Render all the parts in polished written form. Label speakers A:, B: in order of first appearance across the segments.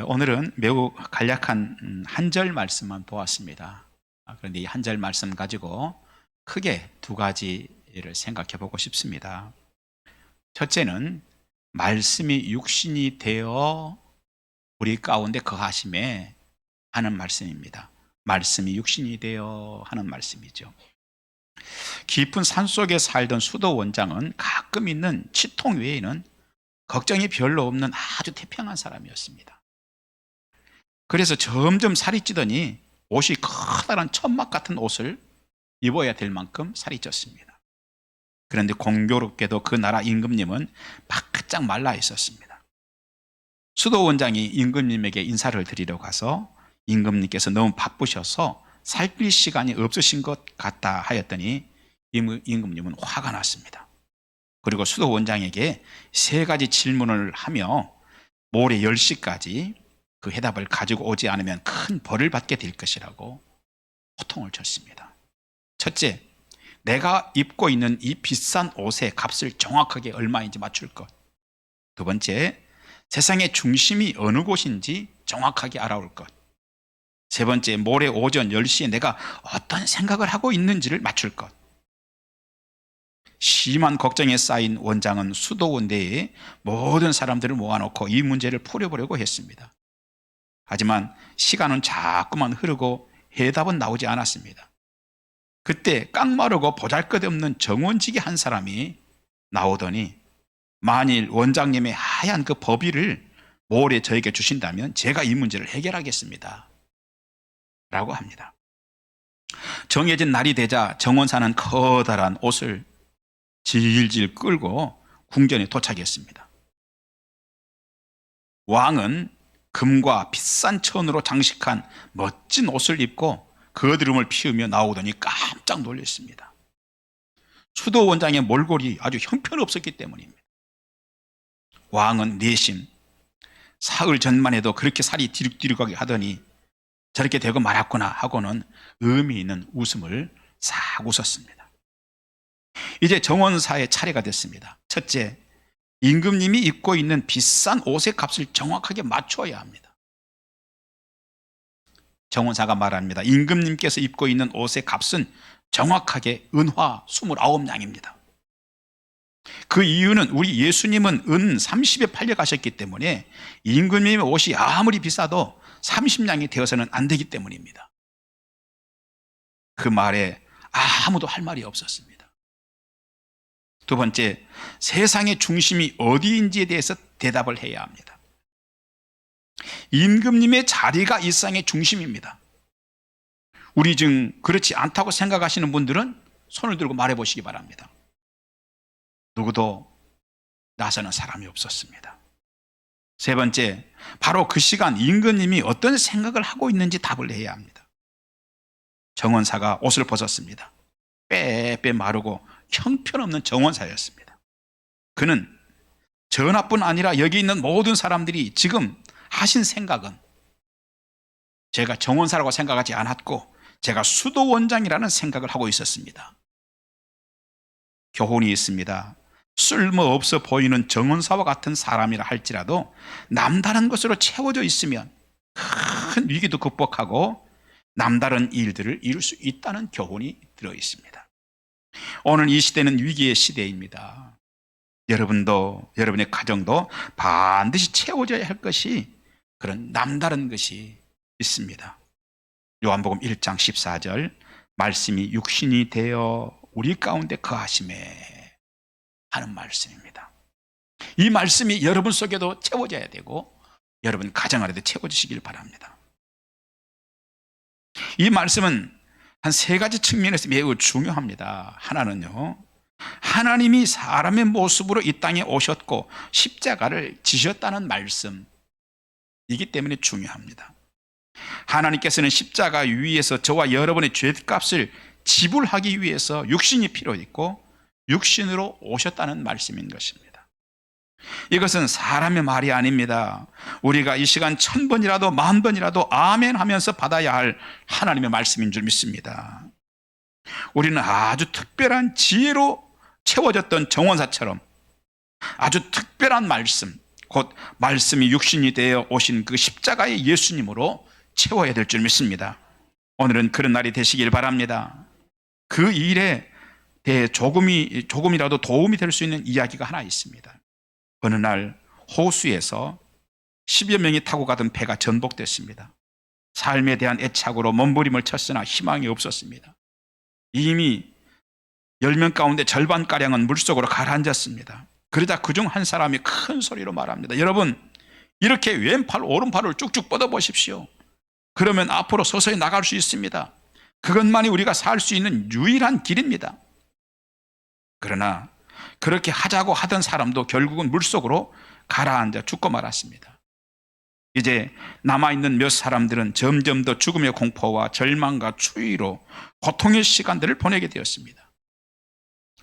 A: 오늘은 매우 간략한 한 절 말씀만 보았습니다. 그런데 이 한 절 말씀 가지고 크게 두 가지를 생각해 보고 싶습니다. 첫째는 말씀이 육신이 되어 우리 가운데 거하심에 하는 말씀입니다. 말씀이 육신이 되어 하는 말씀이죠. 깊은 산속에 살던 수도 원장은 가끔 있는 치통 외에는 걱정이 별로 없는 아주 태평한 사람이었습니다. 그래서 점점 살이 찌더니 옷이 커다란 천막 같은 옷을 입어야 될 만큼 살이 쪘습니다. 그런데 공교롭게도 그 나라 임금님은 바짝 말라 있었습니다. 수도 원장이 임금님에게 인사를 드리러 가서 임금님께서 너무 바쁘셔서 살필 시간이 없으신 것 같다 하였더니 임금님은 화가 났습니다. 그리고 수도 원장에게 세 가지 질문을 하며 모레 10시까지 그 해답을 가지고 오지 않으면 큰 벌을 받게 될 것이라고 호통을 쳤습니다. 첫째, 내가 입고 있는 이 비싼 옷의 값을 정확하게 얼마인지 맞출 것. 두 번째, 세상의 중심이 어느 곳인지 정확하게 알아올 것. 세 번째, 모레 오전 10시에 내가 어떤 생각을 하고 있는지를 맞출 것. 심한 걱정에 쌓인 원장은 수도원 내에 모든 사람들을 모아놓고 이 문제를 풀어보려고 했습니다. 하지만 시간은 자꾸만 흐르고 해답은 나오지 않았습니다. 그때 깡마르고 보잘것없는 정원지기 한 사람이 나오더니 만일 원장님의 하얀 그 법의를 모레 저에게 주신다면 제가 이 문제를 해결하겠습니다. 라고 합니다. 정해진 날이 되자 정원사는 커다란 옷을 질질 끌고 궁전에 도착했습니다. 왕은 금과 비싼 천으로 장식한 멋진 옷을 입고 거드름을 피우며 나오더니 깜짝 놀랐습니다. 수도 원장의 몰골이 아주 형편없었기 때문입니다. 왕은 내심 사흘 전만 해도 그렇게 살이 디룩디룩하게 하더니 저렇게 되고 말았구나 하고는 의미 있는 웃음을 싹 웃었습니다. 이제 정원사의 차례가 됐습니다. 첫째, 임금님이 입고 있는 비싼 옷의 값을 정확하게 맞춰야 합니다. 정원사가 말합니다. 임금님께서 입고 있는 옷의 값은 정확하게 은화 29냥입니다. 그 이유는 우리 예수님은 은 30에 팔려 가셨기 때문에 임금님의 옷이 아무리 비싸도 30냥이 되어서는 안 되기 때문입니다. 그 말에 아무도 할 말이 없었습니다. 두 번째, 세상의 중심이 어디인지에 대해서 대답을 해야 합니다. 임금님의 자리가 이 세상의 중심입니다. 우리 중 그렇지 않다고 생각하시는 분들은 손을 들고 말해 보시기 바랍니다. 누구도 나서는 사람이 없었습니다. 세 번째, 바로 그 시간 임금님이 어떤 생각을 하고 있는지 답을 해야 합니다. 정원사가 옷을 벗었습니다. 빼빼 마르고 형편없는 정원사였습니다. 그는 전하뿐 아니라 여기 있는 모든 사람들이 지금 하신 생각은 제가 정원사라고 생각하지 않았고 제가 수도원장이라는 생각을 하고 있었습니다. 교훈이 있습니다. 쓸모없어 보이는 정원사와 같은 사람이라 할지라도 남다른 것으로 채워져 있으면 큰 위기도 극복하고 남다른 일들을 이룰 수 있다는 교훈이 들어 있습니다. 오늘 이 시대는 위기의 시대입니다. 여러분도 여러분의 가정도 반드시 채워져야 할 것이 그런 남다른 것이 있습니다. 요한복음 1장 14절 말씀이 육신이 되어 우리 가운데 거하심에 하는 말씀입니다. 이 말씀이 여러분 속에도 채워져야 되고 여러분 가정 안에도 채워지시길 바랍니다. 이 말씀은 한 세 가지 측면에서 매우 중요합니다. 하나는요, 하나님이 사람의 모습으로 이 땅에 오셨고 십자가를 지셨다는 말씀이기 때문에 중요합니다. 하나님께서는 십자가 위에서 저와 여러분의 죄값을 지불하기 위해서 육신이 필요했고 육신으로 오셨다는 말씀인 것입니다. 이것은 사람의 말이 아닙니다. 우리가 이 시간 1000번이라도 10,000번이라도 아멘 하면서 받아야 할 하나님의 말씀인 줄 믿습니다. 우리는 아주 특별한 지혜로 채워졌던 정원사처럼 아주 특별한 말씀, 곧 말씀이 육신이 되어 오신 그 십자가의 예수님으로 채워야 될 줄 믿습니다. 오늘은 그런 날이 되시길 바랍니다. 그 일에 대해 조금이라도 도움이 될 수 있는 이야기가 하나 있습니다. 어느 날 호수에서 10여 명이 타고 가던 배가 전복됐습니다. 삶에 대한 애착으로 몸부림을 쳤으나 희망이 없었습니다. 이미 10명 가운데 절반가량은 물속으로 가라앉았습니다. 그러자 그중 한 사람이 큰 소리로 말합니다. 여러분, 이렇게 왼팔 오른팔을 쭉쭉 뻗어보십시오. 그러면 앞으로 서서히 나갈 수 있습니다. 그것만이 우리가 살 수 있는 유일한 길입니다. 그러나 그렇게 하자고 하던 사람도 결국은 물속으로 가라앉아 죽고 말았습니다. 이제 남아있는 몇 사람들은 점점 더 죽음의 공포와 절망과 추위로 고통의 시간들을 보내게 되었습니다.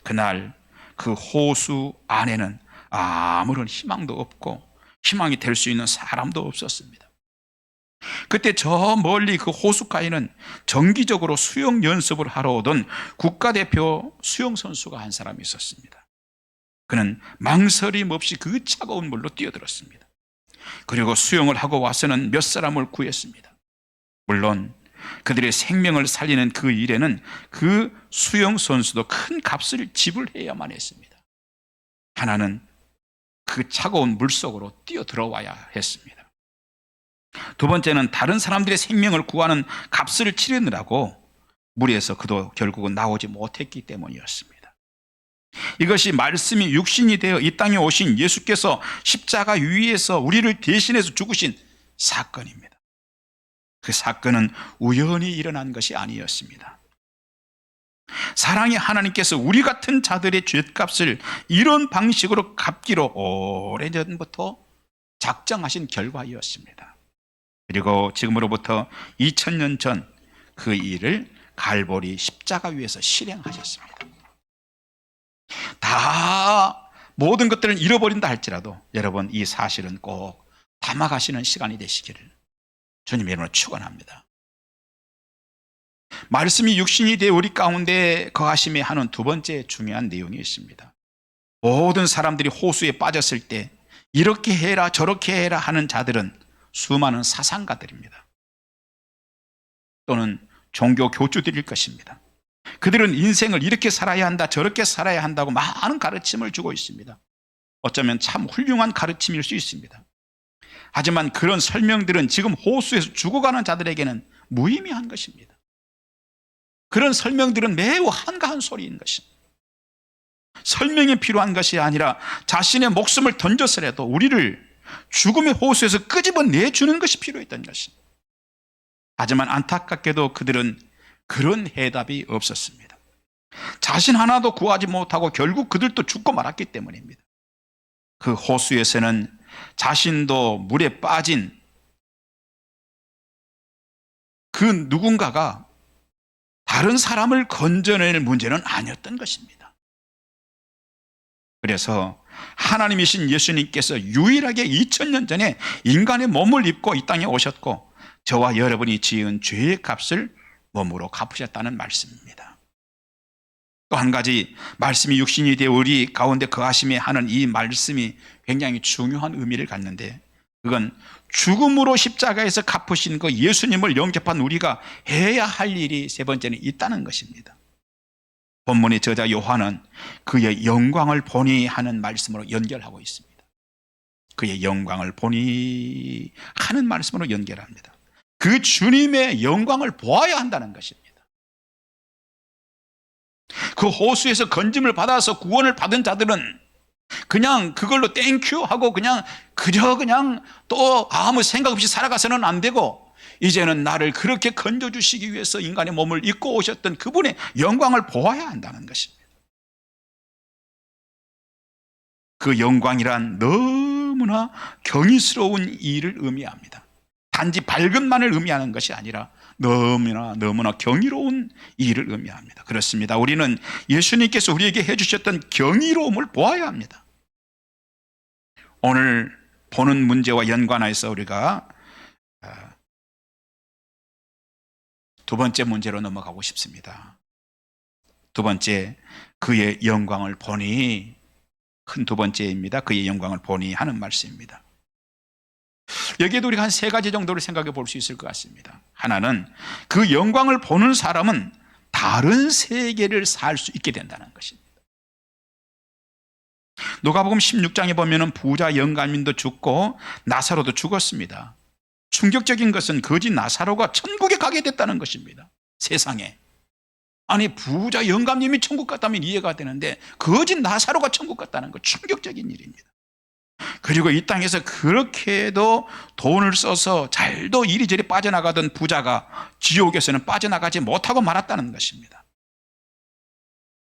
A: 그날 그 호수 안에는 아무런 희망도 없고 희망이 될 수 있는 사람도 없었습니다. 그때 저 멀리 그 호숫가에는 정기적으로 수영 연습을 하러 오던 국가대표 수영선수가 한 사람이 있었습니다. 그는 망설임 없이 그 차가운 물로 뛰어들었습니다. 그리고 수영을 하고 와서는 몇 사람을 구했습니다. 물론 그들의 생명을 살리는 그 일에는 그 수영선수도 큰 값을 지불해야만 했습니다. 하나는 그 차가운 물속으로 뛰어들어와야 했습니다. 두 번째는 다른 사람들의 생명을 구하는 값을 치르느라고 물에서 그도 결국은 나오지 못했기 때문이었습니다. 이것이 말씀이 육신이 되어 이 땅에 오신 예수께서 십자가 위에서 우리를 대신해서 죽으신 사건입니다. 그 사건은 우연히 일어난 것이 아니었습니다. 사랑의 하나님께서 우리 같은 자들의 죗값을 이런 방식으로 갚기로 오래전부터 작정하신 결과였습니다. 그리고 지금으로부터 2000년 전 그 일을 갈보리 십자가 위에서 실행하셨습니다. 다 모든 것들을 잃어버린다 할지라도 여러분, 이 사실은 꼭 담아가시는 시간이 되시기를 주님 이름으로 축원합니다. 말씀이 육신이 되어 우리 가운데 거하심에 하는 두 번째 중요한 내용이 있습니다. 모든 사람들이 호수에 빠졌을 때 이렇게 해라 저렇게 해라 하는 자들은 수많은 사상가들입니다. 또는 종교 교주들일 것입니다. 그들은 인생을 이렇게 살아야 한다 저렇게 살아야 한다고 많은 가르침을 주고 있습니다. 어쩌면 참 훌륭한 가르침일 수 있습니다. 하지만 그런 설명들은 지금 호수에서 죽어가는 자들에게는 무의미한 것입니다. 그런 설명들은 매우 한가한 소리인 것입니다. 설명이 필요한 것이 아니라 자신의 목숨을 던져서라도 우리를 죽음의 호수에서 끄집어내주는 것이 필요했던 것입니다. 하지만 안타깝게도 그들은 그런 해답이 없었습니다. 자신 하나도 구하지 못하고 결국 그들도 죽고 말았기 때문입니다. 그 호수에서는 자신도 물에 빠진 그 누군가가 다른 사람을 건져낼 문제는 아니었던 것입니다. 그래서 하나님이신 예수님께서 유일하게 2000년 전에 인간의 몸을 입고 이 땅에 오셨고 저와 여러분이 지은 죄의 값을 몸으로 갚으셨다는 말씀입니다. 또 한 가지, 말씀이 육신이 되어 우리 가운데 거하심에 하는 이 말씀이 굉장히 중요한 의미를 갖는데, 그건 죽음으로 십자가에서 갚으신 그 예수님을 영접한 우리가 해야 할 일이 세 번째는 있다는 것입니다. 본문의 저자 요한은 그의 영광을 보니 하는 말씀으로 연결하고 있습니다. 그의 영광을 보니 하는 말씀으로 연결합니다. 그 주님의 영광을 보아야 한다는 것입니다. 그 호수에서 건짐을 받아서 구원을 받은 자들은 그냥 그걸로 땡큐 하고 그냥 또 아무 생각 없이 살아가서는 안 되고, 이제는 나를 그렇게 건져주시기 위해서 인간의 몸을 입고 오셨던 그분의 영광을 보아야 한다는 것입니다. 그 영광이란 너무나 경이스러운 일을 의미합니다. 단지 밝음만을 의미하는 것이 아니라 너무나 경이로운 일을 의미합니다. 그렇습니다. 우리는 예수님께서 우리에게 해주셨던 경이로움을 보아야 합니다. 오늘 보는 문제와 연관해서 우리가 두 번째 문제로 넘어가고 싶습니다. 두 번째, 그의 영광을 보니 큰 두 번째입니다. 그의 영광을 보니 하는 말씀입니다. 여기에도 우리가 한 세 가지 정도를 생각해 볼 수 있을 것 같습니다. 하나는 그 영광을 보는 사람은 다른 세계를 살 수 있게 된다는 것입니다. 누가복음 16장에 보면은 부자 영감인도 죽고 나사로도 죽었습니다. 충격적인 것은 거지 나사로가 천국에 가게 됐다는 것입니다. 세상에. 아니, 부자 영감님이 천국 갔다면 이해가 되는데 거지 나사로가 천국 갔다는 것, 충격적인 일입니다. 그리고 이 땅에서 그렇게도 돈을 써서 잘도 이리저리 빠져나가던 부자가 지옥에서는 빠져나가지 못하고 말았다는 것입니다.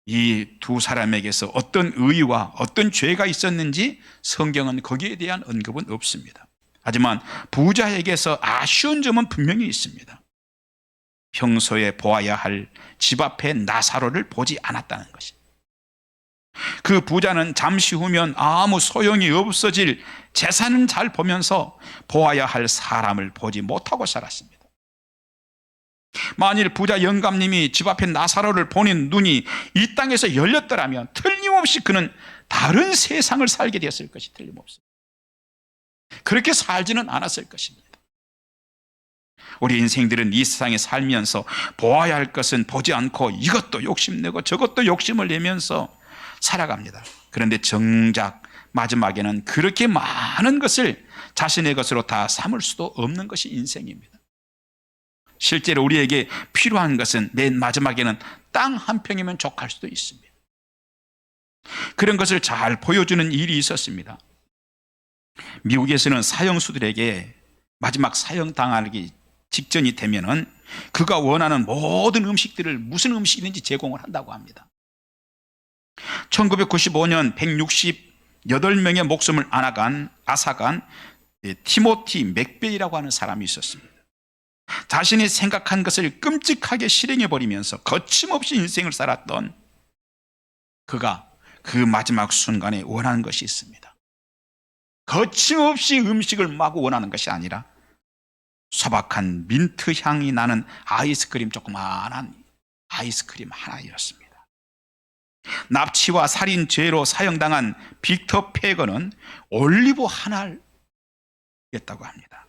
A: 이 두 사람에게서 어떤 의의와 어떤 죄가 있었는지 성경은 거기에 대한 언급은 없습니다. 하지만 부자에게서 아쉬운 점은 분명히 있습니다. 평소에 보아야 할 집 앞에 나사로를 보지 않았다는 것입니다. 그 부자는 잠시 후면 아무 소용이 없어질 재산은 잘 보면서 보아야 할 사람을 보지 못하고 살았습니다. 만일 부자 영감님이 집 앞에 나사로를 보는 눈이 이 땅에서 열렸더라면 틀림없이 그는 다른 세상을 살게 되었을 것이 틀림없습니다. 그렇게 살지는 않았을 것입니다. 우리 인생들은 이 세상에 살면서 보아야 할 것은 보지 않고 이것도 욕심내고 저것도 욕심을 내면서 살아갑니다. 그런데 정작 마지막에는 그렇게 많은 것을 자신의 것으로 다 삼을 수도 없는 것이 인생입니다. 실제로 우리에게 필요한 것은 맨 마지막에는 땅 한 평이면 족할 수도 있습니다. 그런 것을 잘 보여주는 일이 있었습니다. 미국에서는 사형수들에게 마지막 사형당하기 직전이 되면은 그가 원하는 모든 음식들을 무슨 음식이든지 제공을 한다고 합니다. 1995년 168명의 목숨을 앗아간 티모티 맥베이라고 하는 사람이 있었습니다. 자신이 생각한 것을 끔찍하게 실행해버리면서 거침없이 인생을 살았던 그가 그 마지막 순간에 원하는 것이 있습니다. 거침없이 음식을 마구 원하는 것이 아니라 소박한 민트 향이 나는 아이스크림, 조그마한 아이스크림 하나였습니다. 납치와 살인 죄로 사형당한 빅터 페거는 올리브 하나였다고 합니다.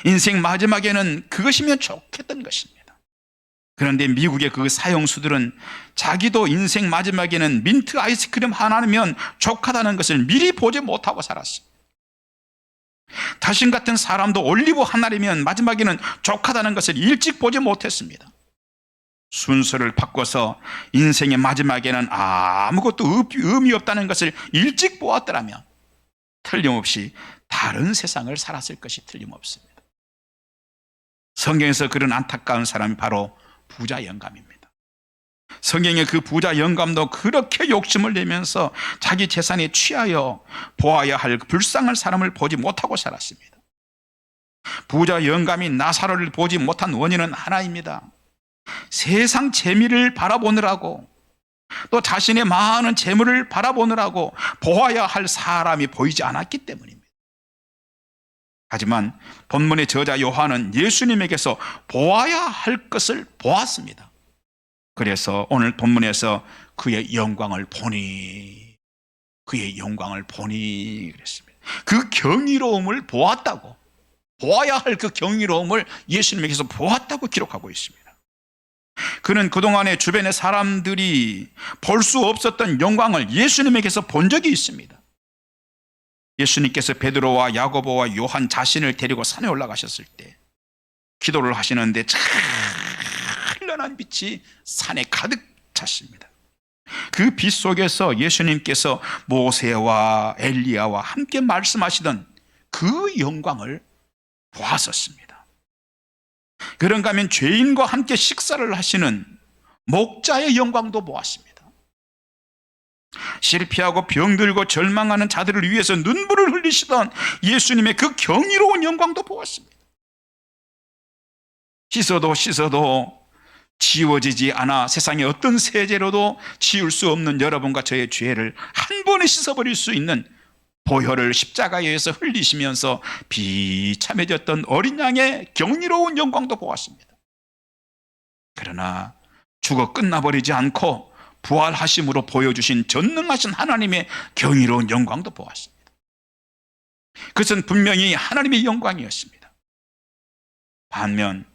A: 인생 마지막에는 그것이면 좋겠던 것입니다. 그런데 미국의 그 사형수들은 자기도 인생 마지막에는 민트 아이스크림 하나면 족하다는 것을 미리 보지 못하고 살았습니다. 자신 같은 사람도 올리브 하나면 마지막에는 족하다는 것을 일찍 보지 못했습니다. 순서를 바꿔서 인생의 마지막에는 아무것도 의미 없다는 것을 일찍 보았더라면 틀림없이 다른 세상을 살았을 것이 틀림없습니다. 성경에서 그런 안타까운 사람이 바로 부자 영감입니다. 성경의 그 부자 영감도 그렇게 욕심을 내면서 자기 재산에 취하여 보아야 할 불쌍한 사람을 보지 못하고 살았습니다. 부자 영감이 나사로를 보지 못한 원인은 하나입니다. 세상 재미를 바라보느라고, 또 자신의 많은 재물을 바라보느라고 보아야 할 사람이 보이지 않았기 때문입니다. 하지만 본문의 저자 요한은 예수님에게서 보아야 할 것을 보았습니다. 그래서 오늘 본문에서 그의 영광을 보니 그랬습니다. 그 경이로움을 보았다고, 보아야 할 그 경이로움을 예수님에게서 보았다고 기록하고 있습니다. 그는 그동안에 주변의 사람들이 볼 수 없었던 영광을 예수님에게서 본 적이 있습니다. 예수님께서 베드로와 야고보와 요한 자신을 데리고 산에 올라가셨을 때 기도를 하시는데 찬란한 빛이 산에 가득 찼습니다. 그 빛 속에서 예수님께서 모세와 엘리야와 함께 말씀하시던 그 영광을 보았었습니다. 그런가 하면 죄인과 함께 식사를 하시는 목자의 영광도 보았습니다. 실패하고 병들고 절망하는 자들을 위해서 눈물을 흘리시던 예수님의 그 경이로운 영광도 보았습니다. 씻어도 지워지지 않아 세상의 어떤 세제로도 지울 수 없는 여러분과 저의 죄를 한 번에 씻어버릴 수 있는 보혈을 십자가에 의해서 흘리시면서 비참해졌던 어린 양의 경이로운 영광도 보았습니다. 그러나 죽어 끝나버리지 않고 부활하심으로 보여주신 전능하신 하나님의 경이로운 영광도 보았습니다. 그것은 분명히 하나님의 영광이었습니다. 반면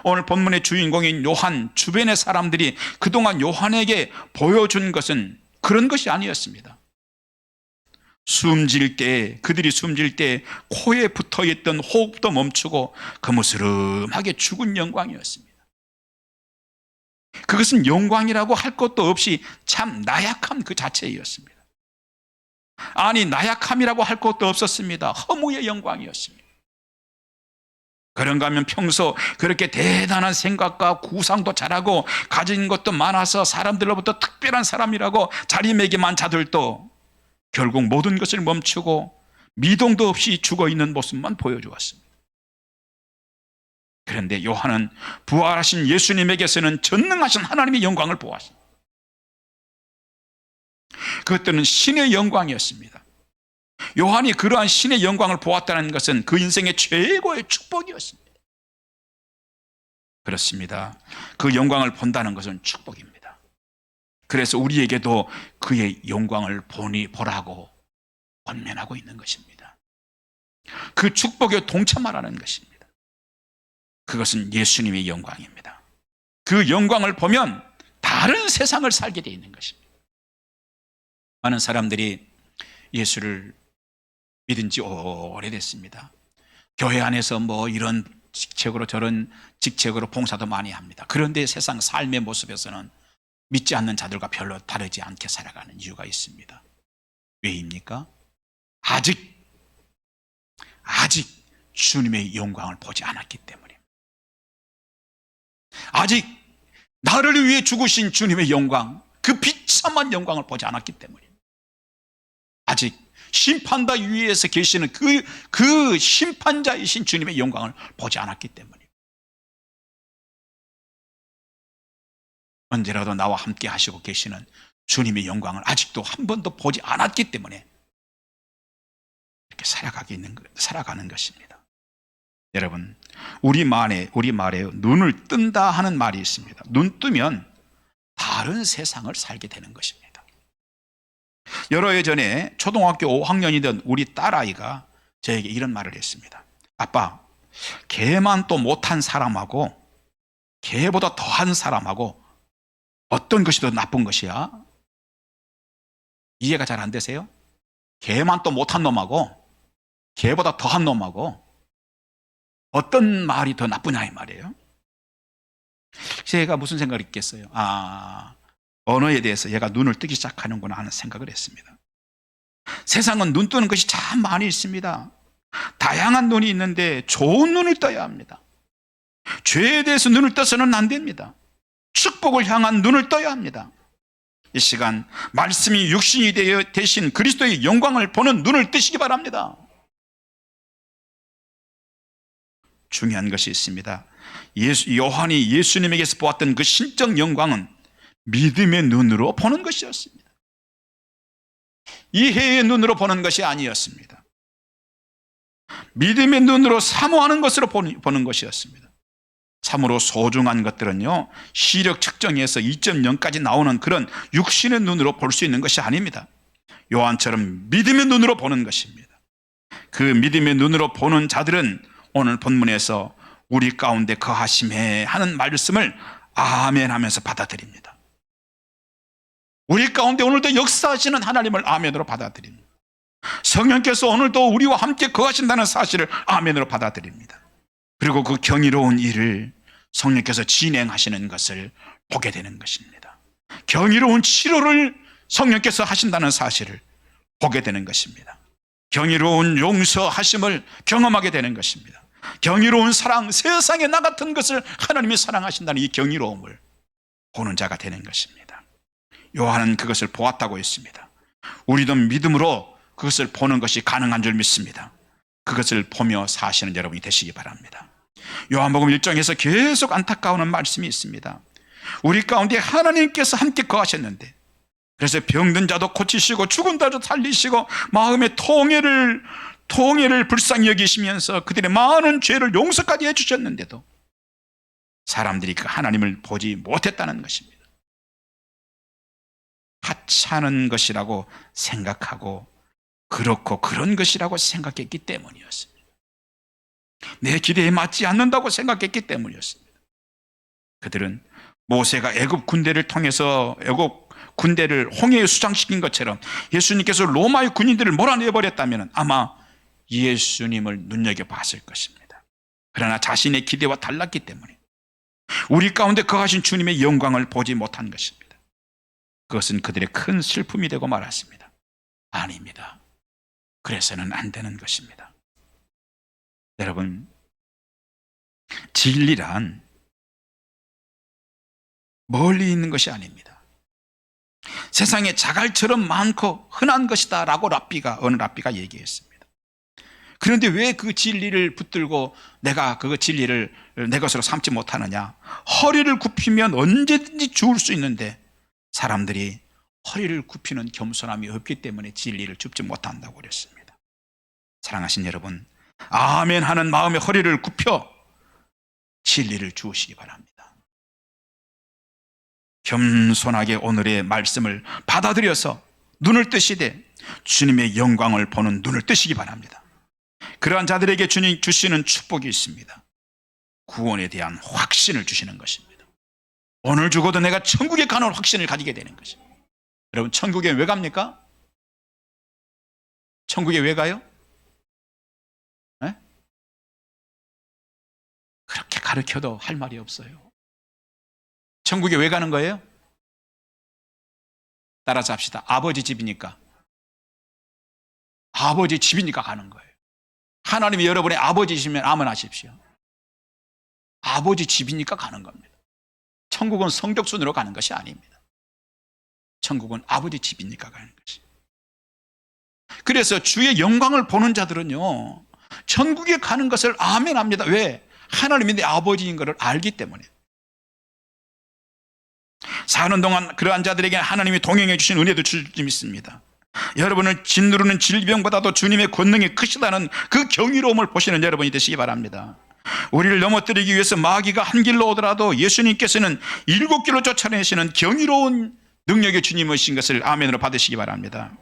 A: 오늘 본문의 주인공인 요한 주변의 사람들이 그동안 요한에게 보여준 것은 그런 것이 아니었습니다. 그들이 숨질 때 코에 붙어있던 호흡도 멈추고 거무스름하게 죽은 영광이었습니다. 그것은 영광이라고 할 것도 없이 참 나약함 그 자체였습니다. 아니, 나약함이라고 할 것도 없었습니다. 허무의 영광이었습니다. 그런가 하면 평소 그렇게 대단한 생각과 구상도 잘하고 가진 것도 많아서 사람들로부터 특별한 사람이라고 자리매김한 자들도 결국 모든 것을 멈추고 미동도 없이 죽어있는 모습만 보여주었습니다. 그런데 요한은 부활하신 예수님에게서는 전능하신 하나님의 영광을 보았습니다. 그것들은 신의 영광이었습니다. 요한이 그러한 신의 영광을 보았다는 것은 그 인생의 최고의 축복이었습니다. 그렇습니다. 그 영광을 본다는 것은 축복입니다. 그래서 우리에게도 그의 영광을 보라고 권면하고 있는 것입니다. 그 축복에 동참하라는 것입니다. 그것은 예수님의 영광입니다. 그 영광을 보면 다른 세상을 살게 되어 있는 것입니다. 많은 사람들이 예수를 믿은 지 오래됐습니다. 교회 안에서 뭐 이런 직책으로 저런 직책으로 봉사도 많이 합니다. 그런데 세상 삶의 모습에서는 믿지 않는 자들과 별로 다르지 않게 살아가는 이유가 있습니다. 왜입니까? 아직 주님의 영광을 보지 않았기 때문입니다. 아직 나를 위해 죽으신 주님의 영광, 그 비참한 영광을 보지 않았기 때문입니다. 아직 심판다 위에서 계시는 그 심판자이신 주님의 영광을 보지 않았기 때문입니다. 언제라도 나와 함께 하시고 계시는 주님의 영광을 아직도 한 번도 보지 않았기 때문에 이렇게 살아가는 것입니다. 여러분, 우리 말에 눈을 뜬다 하는 말이 있습니다. 눈 뜨면 다른 세상을 살게 되는 것입니다. 여러 해 전에 초등학교 5학년이던 우리 딸아이가 저에게 이런 말을 했습니다. 아빠, 개만 또 못한 사람하고 개보다 더한 사람하고 어떤 것이 더 나쁜 것이야? 이해가 잘 안 되세요? 개만 또 못한 놈하고 개보다 더한 놈하고 어떤 말이 더 나쁘냐 이 말이에요. 제가 무슨 생각을 했겠어요? 언어에 대해서 얘가 눈을 뜨기 시작하는구나 하는 생각을 했습니다. 세상은 눈 뜨는 것이 참 많이 있습니다. 다양한 눈이 있는데 좋은 눈을 떠야 합니다. 죄에 대해서 눈을 떠서는 안 됩니다. 축복을 향한 눈을 떠야 합니다. 이 시간 말씀이 육신이 되신 그리스도의 영광을 보는 눈을 뜨시기 바랍니다. 중요한 것이 있습니다. 요한이 예수님에게서 보았던 그 신적 영광은 믿음의 눈으로 보는 것이었습니다. 이해의 눈으로 보는 것이 아니었습니다. 믿음의 눈으로 사모하는 것으로 보는 것이었습니다. 참으로 소중한 것들은요, 시력 측정에서 2.0까지 나오는 그런 육신의 눈으로 볼 수 있는 것이 아닙니다. 요한처럼 믿음의 눈으로 보는 것입니다. 그 믿음의 눈으로 보는 자들은 오늘 본문에서 우리 가운데 거하심에 하는 말씀을 아멘 하면서 받아들입니다. 우리 가운데 오늘도 역사하시는 하나님을 아멘으로 받아들입니다. 성령께서 오늘도 우리와 함께 거하신다는 사실을 아멘으로 받아들입니다. 그리고 그 경이로운 일을 성령께서 진행하시는 것을 보게 되는 것입니다. 경이로운 치료를 성령께서 하신다는 사실을 보게 되는 것입니다. 경이로운 용서하심을 경험하게 되는 것입니다. 경이로운 사랑, 세상에 나 같은 것을 하나님이 사랑하신다는 이 경이로움을 보는 자가 되는 것입니다. 요한은 그것을 보았다고 했습니다. 우리도 믿음으로 그것을 보는 것이 가능한 줄 믿습니다. 그것을 보며 사시는 여러분이 되시기 바랍니다. 요한복음 1장에서 계속 안타까운 말씀이 있습니다. 우리 가운데 하나님께서 함께 거하셨는데, 그래서 병든 자도 고치시고 죽은 자도 살리시고 마음의 통해를 불쌍히 여기시면서 그들의 많은 죄를 용서까지 해주셨는데도 사람들이 그 하나님을 보지 못했다는 것입니다. 하찮은 것이라고 생각하고 그렇고 그런 것이라고 생각했기 때문이었습니다. 내 기대에 맞지 않는다고 생각했기 때문이었습니다. 그들은 모세가 애굽 군대를 통해서 애굽 군대를 홍해에 수장시킨 것처럼 예수님께서 로마의 군인들을 몰아내버렸다면 아마 예수님을 눈여겨봤을 것입니다. 그러나 자신의 기대와 달랐기 때문에 우리 가운데 거하신 주님의 영광을 보지 못한 것입니다. 그것은 그들의 큰 슬픔이 되고 말았습니다. 아닙니다. 그래서는 안 되는 것입니다. 여러분, 진리란 멀리 있는 것이 아닙니다. 세상에 자갈처럼 많고 흔한 것이다 라고 어느 랍비가 얘기했습니다. 그런데 왜 그 진리를 붙들고 내가 그 진리를 내 것으로 삼지 못하느냐? 허리를 굽히면 언제든지 죽을 수 있는데 사람들이 허리를 굽히는 겸손함이 없기 때문에 진리를 줍지 못한다고 그랬습니다. 사랑하신 여러분, 아멘 하는 마음에 허리를 굽혀 진리를 주시기 바랍니다. 겸손하게 오늘의 말씀을 받아들여서 눈을 뜨시되 주님의 영광을 보는 눈을 뜨시기 바랍니다. 그러한 자들에게 주님 주시는 축복이 있습니다. 구원에 대한 확신을 주시는 것입니다. 오늘 죽어도 내가 천국에 가는 확신을 가지게 되는 것입니다. 여러분, 천국에 왜 갑니까? 천국에 왜 가요? 네? 그렇게 가르쳐도 할 말이 없어요. 천국에 왜 가는 거예요? 따라서 합시다. 아버지 집이니까. 아버지 집이니까 가는 거예요. 하나님이 여러분의 아버지시면 아멘 하십시오. 아버지 집이니까 가는 겁니다. 천국은 성적순으로 가는 것이 아닙니다. 천국은 아버지 집이니까 가는 것이. 그래서 주의 영광을 보는 자들은요, 천국에 가는 것을 아멘 합니다. 왜? 하나님이 내 아버지인 것을 알기 때문에. 사는 동안 그러한 자들에게 하나님이 동행해 주신 은혜도 줄 줄 믿습니다. 여러분을 짓누르는 질병보다도 주님의 권능이 크시다는 그 경이로움을 보시는 여러분이 되시기 바랍니다. 우리를 넘어뜨리기 위해서 마귀가 한 길로 오더라도 예수님께서는 7길로 쫓아내시는 경이로운 능력의 주님이신 것을 아멘으로 받으시기 바랍니다.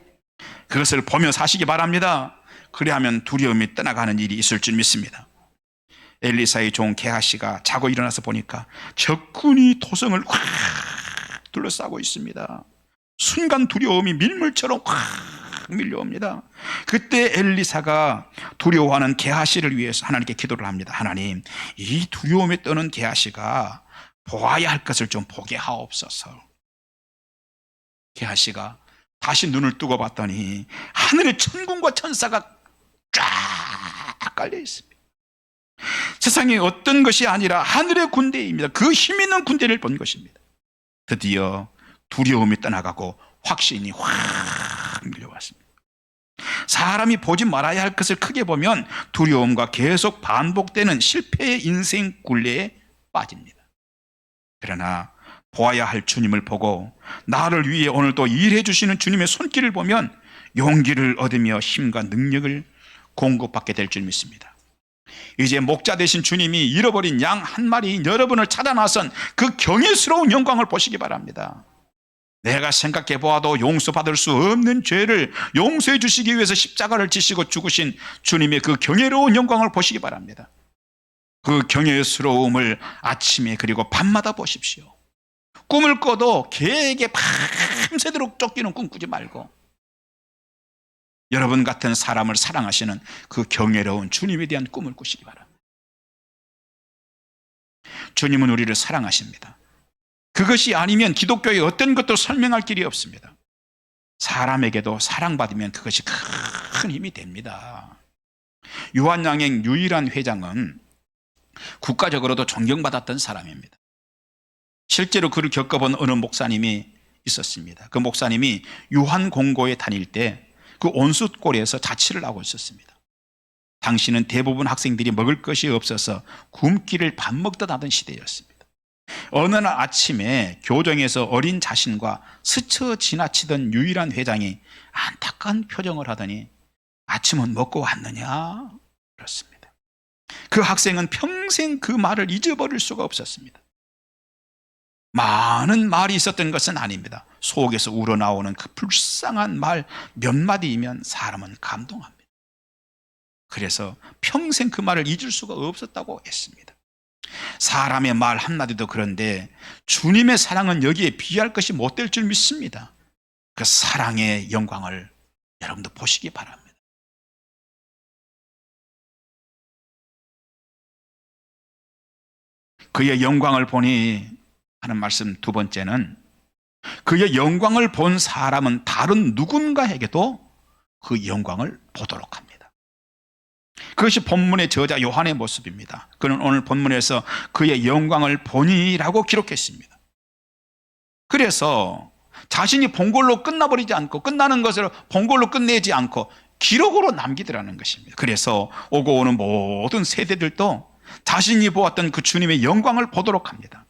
A: 그것을 보며 사시기 바랍니다. 그리하면 두려움이 떠나가는 일이 있을 줄 믿습니다. 엘리사의 종 게하시가 자고 일어나서 보니까 적군이 도성을 확 둘러싸고 있습니다. 순간 두려움이 밀물처럼 확 밀려옵니다. 그때 엘리사가 두려워하는 게하시를 위해서 하나님께 기도를 합니다. 하나님, 이 두려움에 떠는 게하시가 보아야 할 것을 좀 보게 하옵소서. 게하시가 다시 눈을 뜨고 봤더니 하늘에 천군과 천사가 쫙 깔려 있습니다. 세상에 어떤 것이 아니라 하늘의 군대입니다. 그 힘 있는 군대를 본 것입니다. 드디어 두려움이 떠나가고 확신이 확 밀려왔습니다. 사람이 보지 말아야 할 것을 크게 보면 두려움과 계속 반복되는 실패의 인생 굴레에 빠집니다. 그러나 보아야 할 주님을 보고 나를 위해 오늘도 일해 주시는 주님의 손길을 보면 용기를 얻으며 힘과 능력을 공급받게 될 줄 믿습니다. 이제 목자 되신 주님이 잃어버린 양 한 마리 여러분을 찾아 나선 그 경외스러운 영광을 보시기 바랍니다. 내가 생각해 보아도 용서받을 수 없는 죄를 용서해 주시기 위해서 십자가를 지시고 죽으신 주님의 그 경외로운 영광을 보시기 바랍니다. 그 경외스러움을 아침에 그리고 밤마다 보십시오. 꿈을 꿔도 개에게 밤새도록 쫓기는 꿈 꾸지 말고 여러분 같은 사람을 사랑하시는 그 경외로운 주님에 대한 꿈을 꾸시기 바랍니다. 주님은 우리를 사랑하십니다. 그것이 아니면 기독교의 어떤 것도 설명할 길이 없습니다. 사람에게도 사랑받으면 그것이 큰 힘이 됩니다. 요한양행 유일한 회장은 국가적으로도 존경받았던 사람입니다. 실제로 그를 겪어본 어느 목사님이 있었습니다. 그 목사님이 유한공고에 다닐 때 그 온숫골에서 자취를 하고 있었습니다. 당시는 대부분 학생들이 먹을 것이 없어서 굶기를 밥 먹듯 하던 시대였습니다. 어느 날 아침에 교정에서 어린 자신과 스쳐 지나치던 유일한 회장이 안타까운 표정을 하더니 아침은 먹고 왔느냐? 그렇습니다. 그 학생은 평생 그 말을 잊어버릴 수가 없었습니다. 많은 말이 있었던 것은 아닙니다. 속에서 우러나오는 그 불쌍한 말 몇 마디이면 사람은 감동합니다. 그래서 평생 그 말을 잊을 수가 없었다고 했습니다. 사람의 말 한마디도 그런데 주님의 사랑은 여기에 비할 것이 못 될 줄 믿습니다. 그 사랑의 영광을 여러분도 보시기 바랍니다. 그의 영광을 보니 하는 말씀 두 번째는, 그의 영광을 본 사람은 다른 누군가에게도 그 영광을 보도록 합니다. 그것이 본문의 저자 요한의 모습입니다. 그는 오늘 본문에서 그의 영광을 보니라고 기록했습니다. 그래서 자신이 본 걸로 끝나버리지 않고, 끝나는 것을 본 걸로 끝내지 않고 기록으로 남기더라는 것입니다. 그래서 오고 오는 모든 세대들도 자신이 보았던 그 주님의 영광을 보도록 합니다.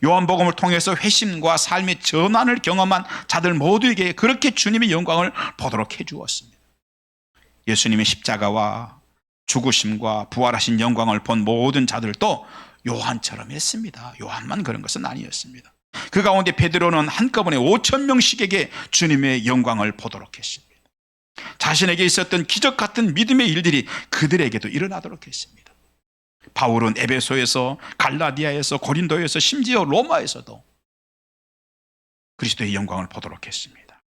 A: 요한복음을 통해서 회심과 삶의 전환을 경험한 자들 모두에게 그렇게 주님의 영광을 보도록 해주었습니다. 예수님의 십자가와 죽으심과 부활하신 영광을 본 모든 자들도 요한처럼 했습니다. 요한만 그런 것은 아니었습니다. 그 가운데 베드로는 한꺼번에 5,000명씩에게 주님의 영광을 보도록 했습니다. 자신에게 있었던 기적 같은 믿음의 일들이 그들에게도 일어나도록 했습니다. 바울은 에베소에서, 갈라디아에서, 고린도에서, 심지어 로마에서도 그리스도의 영광을 보도록 했습니다.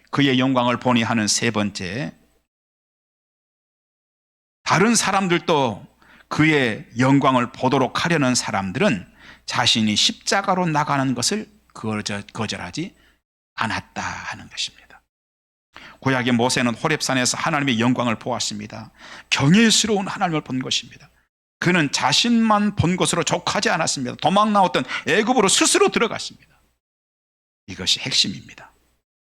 A: 그의 영광을 보니 하는 세 번째, 다른 사람들도 그의 영광을 보도록 하려는 사람들은 자신이 십자가로 나가는 것을 거절하지 않았다 하는 것입니다. 구약의 모세는 호렙산에서 하나님의 영광을 보았습니다. 경외스러운 하나님을 본 것입니다. 그는 자신만 본 것으로 족하지 않았습니다. 도망 나왔던 애굽으로 스스로 들어갔습니다. 이것이 핵심입니다.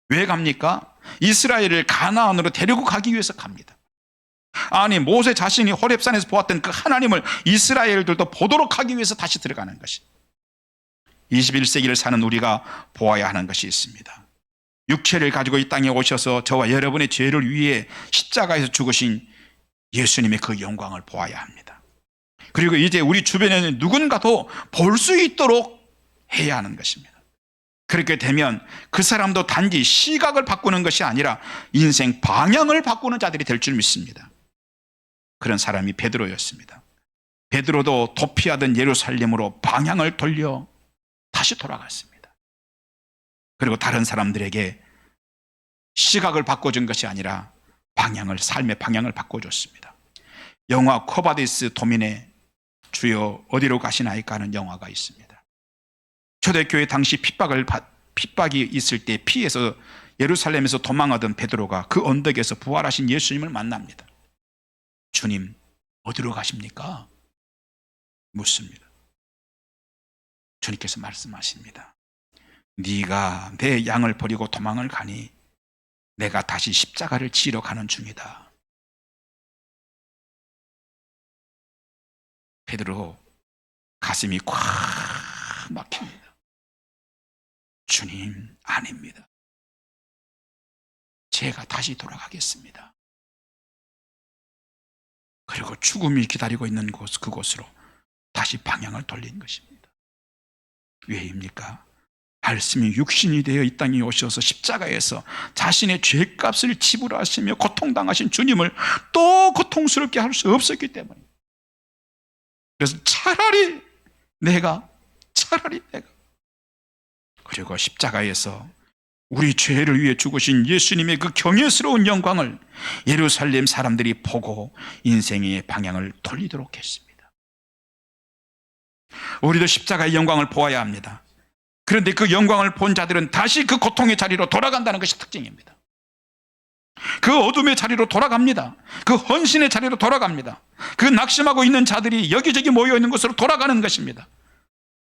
A: 왜 갑니까? 이스라엘을 가나안으로 데리고 가기 위해서 갑니다. 아니, 모세 자신이 호렙산에서 보았던 그 하나님을 이스라엘들도 보도록 하기 위해서 다시 들어가는 것입니다. 21세기를 사는 우리가 보아야 하는 것이 있습니다. 육체를 가지고 이 땅에 오셔서 저와 여러분의 죄를 위해 십자가에서 죽으신 예수님의 그 영광을 보아야 합니다. 그리고 이제 우리 주변에 있는 누군가도 볼 수 있도록 해야 하는 것입니다. 그렇게 되면 그 사람도 단지 시각을 바꾸는 것이 아니라 인생 방향을 바꾸는 자들이 될 줄 믿습니다. 그런 사람이 베드로였습니다. 베드로도 도피하던 예루살렘으로 방향을 돌려 다시 돌아갔습니다. 그리고 다른 사람들에게 시각을 바꿔준 것이 아니라 삶의 방향을 바꿔줬습니다. 영화 코바디스 도민의 주여 어디로 가시나이까 하는 영화가 있습니다. 초대교회 당시 핍박이 있을 때 피해서 예루살렘에서 도망하던 베드로가 그 언덕에서 부활하신 예수님을 만납니다. 주님, 어디로 가십니까? 묻습니다. 주님께서 말씀하십니다. 네가 내 양을 버리고 도망을 가니 내가 다시 십자가를 지러 가는 중이다. 베드로 가슴이 꽉 막힙니다. 주님, 아닙니다. 제가 다시 돌아가겠습니다. 그리고 죽음이 기다리고 있는 그곳으로 다시 방향을 돌린 것입니다. 왜입니까? 말씀이 육신이 되어 이 땅에 오셔서 십자가에서 자신의 죄값을 지불하시며 고통당하신 주님을 또 고통스럽게 할 수 없었기 때문입니다. 그래서 차라리 내가 그리고 십자가에서 우리 죄를 위해 죽으신 예수님의 그 경외스러운 영광을 예루살렘 사람들이 보고 인생의 방향을 돌리도록 했습니다. 우리도 십자가의 영광을 보아야 합니다. 그런데 그 영광을 본 자들은 다시 그 고통의 자리로 돌아간다는 것이 특징입니다. 그 어둠의 자리로 돌아갑니다. 그 헌신의 자리로 돌아갑니다. 그 낙심하고 있는 자들이 여기저기 모여 있는 곳으로 돌아가는 것입니다.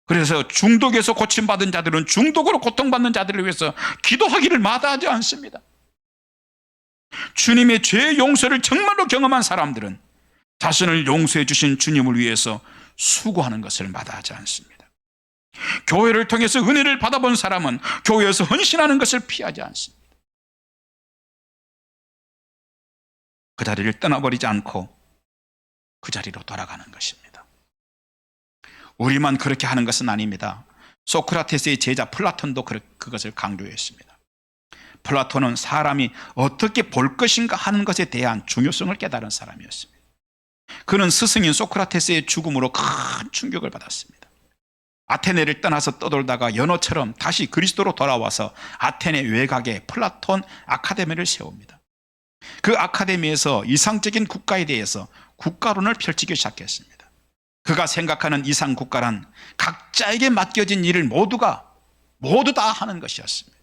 A: 그래서 중독에서 고침받은 자들은 중독으로 고통받는 자들을 위해서 기도하기를 마다하지 않습니다. 주님의 죄 용서를 정말로 경험한 사람들은 자신을 용서해 주신 주님을 위해서 수고하는 것을 마다하지 않습니다. 교회를 통해서 은혜를 받아본 사람은 교회에서 헌신하는 것을 피하지 않습니다. 그 자리를 떠나버리지 않고 그 자리로 돌아가는 것입니다. 우리만 그렇게 하는 것은 아닙니다. 소크라테스의 제자 플라톤도 그것을 강조했습니다. 플라톤은 사람이 어떻게 볼 것인가 하는 것에 대한 중요성을 깨달은 사람이었습니다. 그는 스승인 소크라테스의 죽음으로 큰 충격을 받았습니다. 아테네를 떠나서 떠돌다가 연호처럼 다시 그리스도로 돌아와서 아테네 외곽에 플라톤 아카데미를 세웁니다. 그 아카데미에서 이상적인 국가에 대해서 국가론을 펼치기 시작했습니다. 그가 생각하는 이상 국가란 각자에게 맡겨진 일을 모두 다 하는 것이었습니다.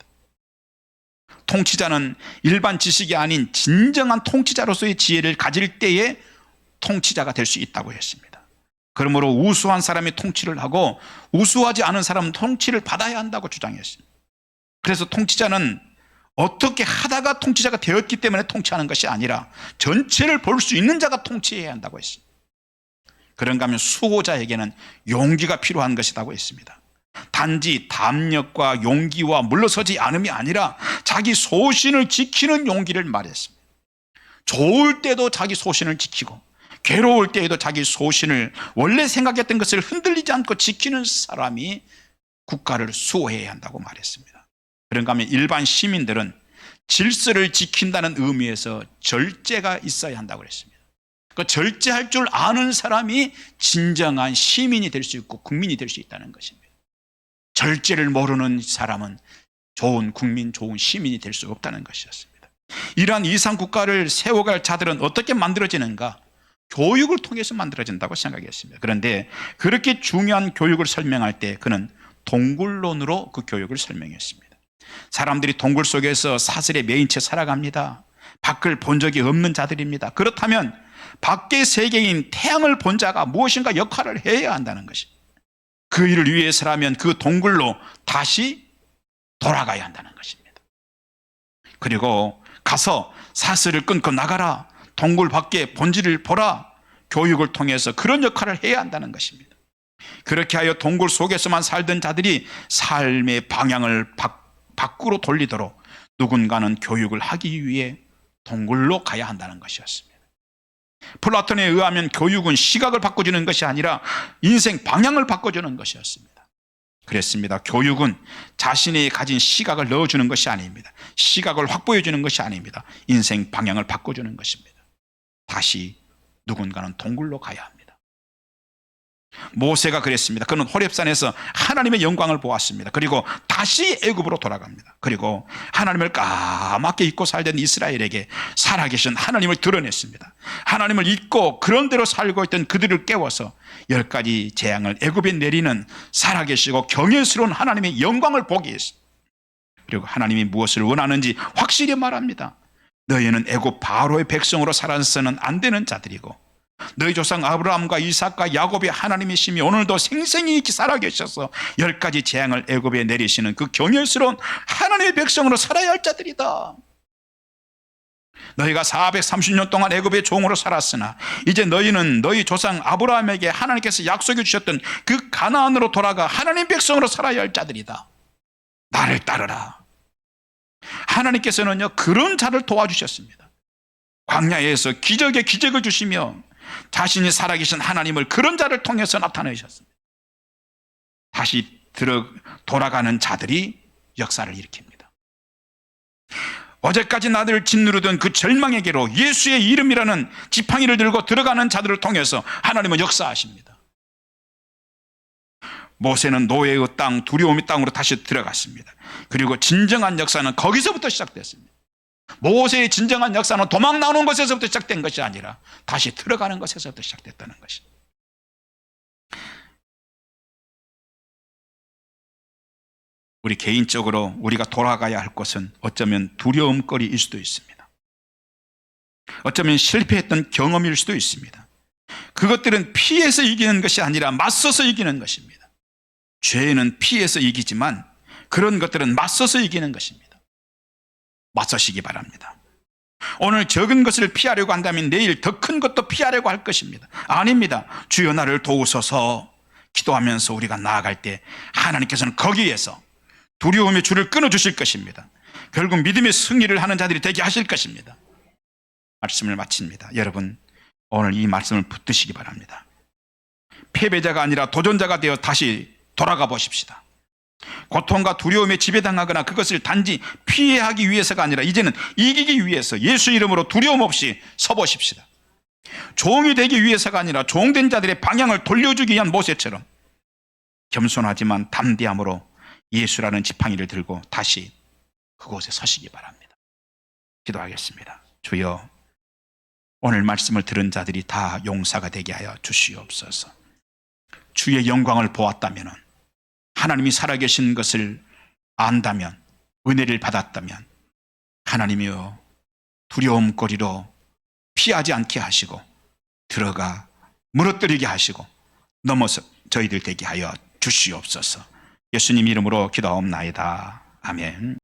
A: 통치자는 일반 지식이 아닌 진정한 통치자로서의 지혜를 가질 때에 통치자가 될 수 있다고 했습니다. 그러므로 우수한 사람이 통치를 하고 우수하지 않은 사람은 통치를 받아야 한다고 주장했습니다. 그래서 통치자는 어떻게 하다가 통치자가 되었기 때문에 통치하는 것이 아니라 전체를 볼 수 있는 자가 통치해야 한다고 했습니다. 그런가 하면 수호자에게는 용기가 필요한 것이라고 했습니다. 단지 담력과 용기와 물러서지 않음이 아니라 자기 소신을 지키는 용기를 말했습니다. 좋을 때도 자기 소신을 지키고 괴로울 때에도 자기 소신을 원래 생각했던 것을 흔들리지 않고 지키는 사람이 국가를 수호해야 한다고 말했습니다. 그런가 하면 일반 시민들은 질서를 지킨다는 의미에서 절제가 있어야 한다고 했습니다. 그 절제할 줄 아는 사람이 진정한 시민이 될 수 있고 국민이 될 수 있다는 것입니다. 절제를 모르는 사람은 좋은 국민, 좋은 시민이 될 수 없다는 것이었습니다. 이러한 이상 국가를 세워갈 자들은 어떻게 만들어지는가? 교육을 통해서 만들어진다고 생각했습니다. 그런데 그렇게 중요한 교육을 설명할 때 그는 동굴론으로 그 교육을 설명했습니다. 사람들이 동굴 속에서 사슬에 매인 채 살아갑니다. 밖을 본 적이 없는 자들입니다. 그렇다면 밖의 세계인 태양을 본 자가 무엇인가 역할을 해야 한다는 것입니다. 그 일을 위해서라면 그 동굴로 다시 돌아가야 한다는 것입니다. 그리고 가서 사슬을 끊고 나가라. 동굴 밖에 본질을 보라. 교육을 통해서 그런 역할을 해야 한다는 것입니다. 그렇게 하여 동굴 속에서만 살던 자들이 삶의 방향을 밖으로 돌리도록 누군가는 교육을 하기 위해 동굴로 가야 한다는 것이었습니다. 플라톤에 의하면 교육은 시각을 바꿔주는 것이 아니라 인생 방향을 바꿔주는 것이었습니다. 그랬습니다. 교육은 자신이 가진 시각을 넣어주는 것이 아닙니다. 시각을 확보해 주는 것이 아닙니다. 인생 방향을 바꿔주는 것입니다. 다시 누군가는 동굴로 가야 합니다. 모세가 그랬습니다. 그는 호렙산에서 하나님의 영광을 보았습니다. 그리고 다시 애굽으로 돌아갑니다. 그리고 하나님을 까맣게 잊고 살던 이스라엘에게 살아계신 하나님을 드러냈습니다. 하나님을 잊고 그런 대로 살고 있던 그들을 깨워서 10가지 재앙을 애굽에 내리는 살아계시고 경외스러운 하나님의 영광을 보게 했습니다. 그리고 하나님이 무엇을 원하는지 확실히 말합니다. 너희는 애굽 바로의 백성으로 살아서는 안 되는 자들이고 너희 조상 아브라함과 이삭과 야곱의 하나님이시며 오늘도 생생히 살아계셔서 10가지 재앙을 애굽에 내리시는 그 경외스러운 하나님의 백성으로 살아야 할 자들이다. 너희가 430년 동안 애굽의 종으로 살았으나 이제 너희는 너희 조상 아브라함에게 하나님께서 약속해 주셨던 그 가나안으로 돌아가 하나님의 백성으로 살아야 할 자들이다. 나를 따르라. 하나님께서는요 그런 자를 도와주셨습니다. 광야에서 기적의 기적을 주시며 자신이 살아계신 하나님을 그런 자를 통해서 나타내셨습니다. 다시 돌아가는 자들이 역사를 일으킵니다. 어제까지 나를 짓누르던 그 절망에게로 예수의 이름이라는 지팡이를 들고 들어가는 자들을 통해서 하나님은 역사하십니다. 모세는 노예의 땅, 두려움의 땅으로 다시 들어갔습니다. 그리고 진정한 역사는 거기서부터 시작됐습니다. 모세의 진정한 역사는 도망 나오는 것에서부터 시작된 것이 아니라 다시 들어가는 것에서부터 시작됐다는 것입니다. 우리 개인적으로 우리가 돌아가야 할 것은 어쩌면 두려움거리일 수도 있습니다. 어쩌면 실패했던 경험일 수도 있습니다. 그것들은 피해서 이기는 것이 아니라 맞서서 이기는 것입니다. 죄는 피해서 이기지만 그런 것들은 맞서서 이기는 것입니다. 맞서시기 바랍니다. 오늘 적은 것을 피하려고 한다면 내일 더 큰 것도 피하려고 할 것입니다. 아닙니다. 주여 나를 도우소서 기도하면서 우리가 나아갈 때 하나님께서는 거기에서 두려움의 줄을 끊어주실 것입니다. 결국 믿음의 승리를 하는 자들이 되게 하실 것입니다. 말씀을 마칩니다. 여러분 오늘 이 말씀을 붙드시기 바랍니다. 패배자가 아니라 도전자가 되어 다시 돌아가 보십시다. 고통과 두려움에 지배당하거나 그것을 단지 피하기 위해서가 아니라 이제는 이기기 위해서 예수 이름으로 두려움 없이 서보십시다. 종이 되기 위해서가 아니라 종된 자들의 방향을 돌려주기 위한 모세처럼 겸손하지만 담대함으로 예수라는 지팡이를 들고 다시 그곳에 서시기 바랍니다. 기도하겠습니다. 주여, 오늘 말씀을 들은 자들이 다 용사가 되게 하여 주시옵소서. 주의 영광을 보았다면, 하나님이 살아계신 것을 안다면, 은혜를 받았다면 하나님이여 두려움거리로 피하지 않게 하시고 들어가 무너뜨리게 하시고 넘어서 저희들 되게 하여 주시옵소서. 예수님 이름으로 기도하옵나이다. 아멘.